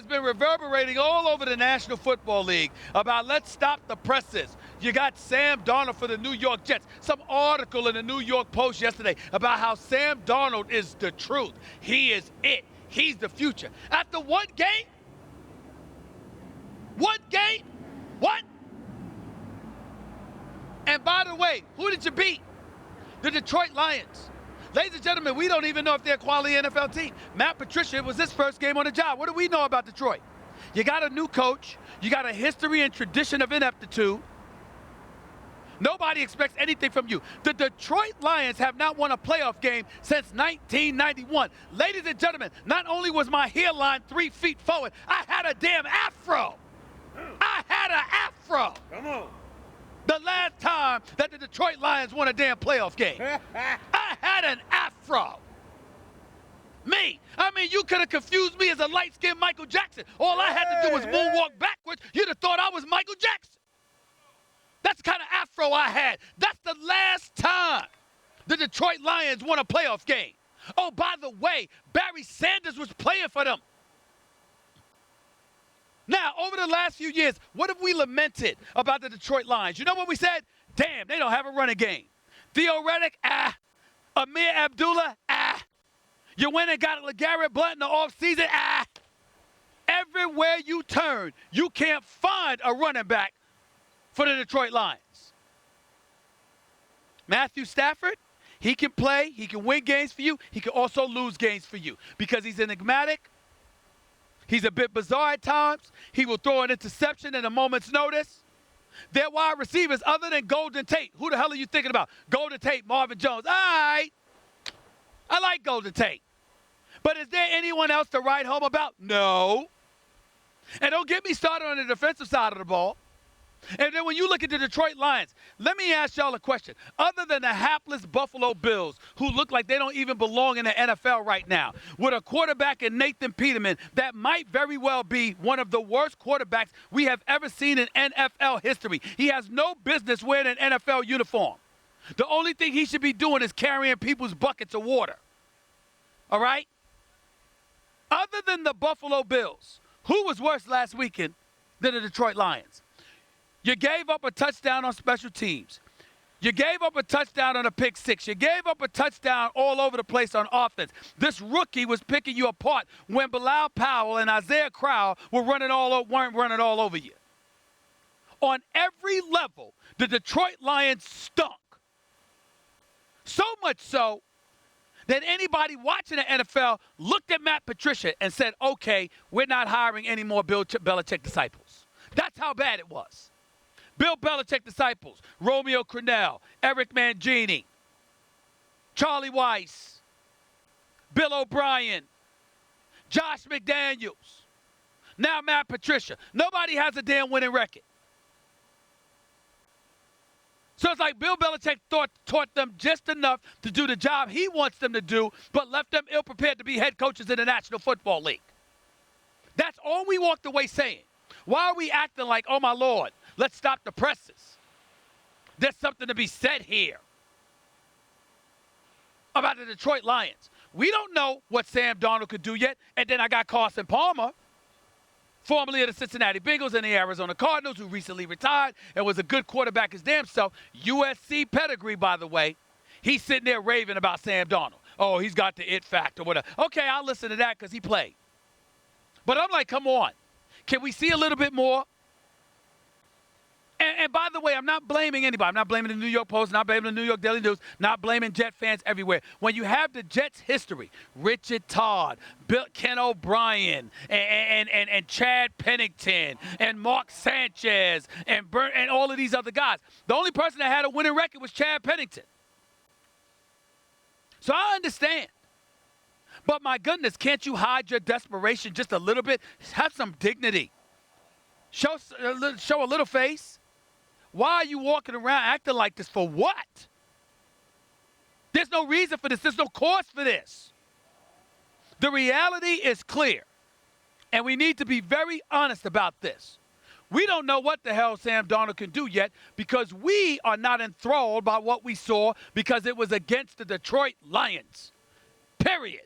has been reverberating all over the National Football League about let's stop the presses. You got Sam Darnold for the New York Jets. Some article in the New York Post yesterday about how Sam Darnold is the truth. He is it. He's the future. After one game? One game? What? And by the way, who did you beat? The Detroit Lions. Ladies and gentlemen, we don't even know if they're a quality NFL team. Matt Patricia, it was his first game on the job. What do we know about Detroit? You got a new coach. You got a history and tradition of ineptitude. Nobody expects anything from you. The Detroit Lions have not won a playoff game since 1991. Ladies and gentlemen, not only was my hairline 3 feet forward, I had a damn afro. I had an afro. Come on. The last time that the Detroit Lions won a damn playoff game. I had an afro. Me. I mean, you could have confused me as a light-skinned Michael Jackson. All I had to do was moonwalk backwards. You'd have thought I was Michael Jackson. That's the kind of afro I had. That's the last time the Detroit Lions won a playoff game. Oh, by the way, Barry Sanders was playing for them. Now, over the last few years, what have we lamented about the Detroit Lions? You know what we said? Damn, they don't have a running game. Theo Reddick, Amir Abdullah, You went and got LeGarrette Blount in the offseason, Everywhere you turn, you can't find a running back for the Detroit Lions. Matthew Stafford, he can play, he can win games for you, he can also lose games for you because he's enigmatic. He's a bit bizarre at times. He will throw an interception at a moment's notice. Their wide receivers, other than Golden Tate, who the hell are you thinking about? Golden Tate, Marvin Jones. All right. I like Golden Tate. But is there anyone else to write home about? No. And don't get me started on the defensive side of the ball. And then when you look at the Detroit Lions, let me ask y'all a question. Other than the hapless Buffalo Bills, who look like they don't even belong in the NFL right now, with a quarterback in Nathan Peterman that might very well be one of the worst quarterbacks we have ever seen in NFL history. He has no business wearing an NFL uniform. The only thing he should be doing is carrying people's buckets of water. All right? Other than the Buffalo Bills, who was worse last weekend than the Detroit Lions? You gave up a touchdown on special teams. You gave up a touchdown on a pick six. You gave up a touchdown all over the place on offense. This rookie was picking you apart when Bilal Powell and Isaiah Crowell weren't running all over you. On every level, the Detroit Lions stunk. So much so that anybody watching the NFL looked at Matt Patricia and said, okay, we're not hiring any more Bill Belichick disciples. That's how bad it was. Bill Belichick disciples, Romeo Crennel, Eric Mangini, Charlie Weiss, Bill O'Brien, Josh McDaniels, now Matt Patricia. Nobody has a damn winning record. So it's like Bill Belichick taught them just enough to do the job he wants them to do, but left them ill-prepared to be head coaches in the National Football League. That's all we walked away saying. Why are we acting like, oh, my Lord, let's stop the presses? There's something to be said here about the Detroit Lions. We don't know what Sam Darnold could do yet. And then I got Carson Palmer, formerly of the Cincinnati Bengals and the Arizona Cardinals, who recently retired and was a good quarterback his damn self. USC pedigree, by the way. He's sitting there raving about Sam Darnold. Oh, he's got the it factor, whatever. Okay, I'll listen to that because he played. But I'm like, come on. Can we see a little bit more? And by the way, I'm not blaming anybody. I'm not blaming the New York Post, not blaming the New York Daily News, not blaming Jet fans everywhere. When you have the Jets' history, Richard Todd, Ken O'Brien, and Chad Pennington, and Mark Sanchez, and all of these other guys, the only person that had a winning record was Chad Pennington. So I understand. But my goodness, can't you hide your desperation just a little bit? Have some dignity. Show a little face. Why are you walking around acting like this? For what? There's no reason for this. There's no cause for this. The reality is clear, and we need to be very honest about this. We don't know what the hell Sam Darnold can do yet because we are not enthralled by what we saw because it was against the Detroit Lions. Period.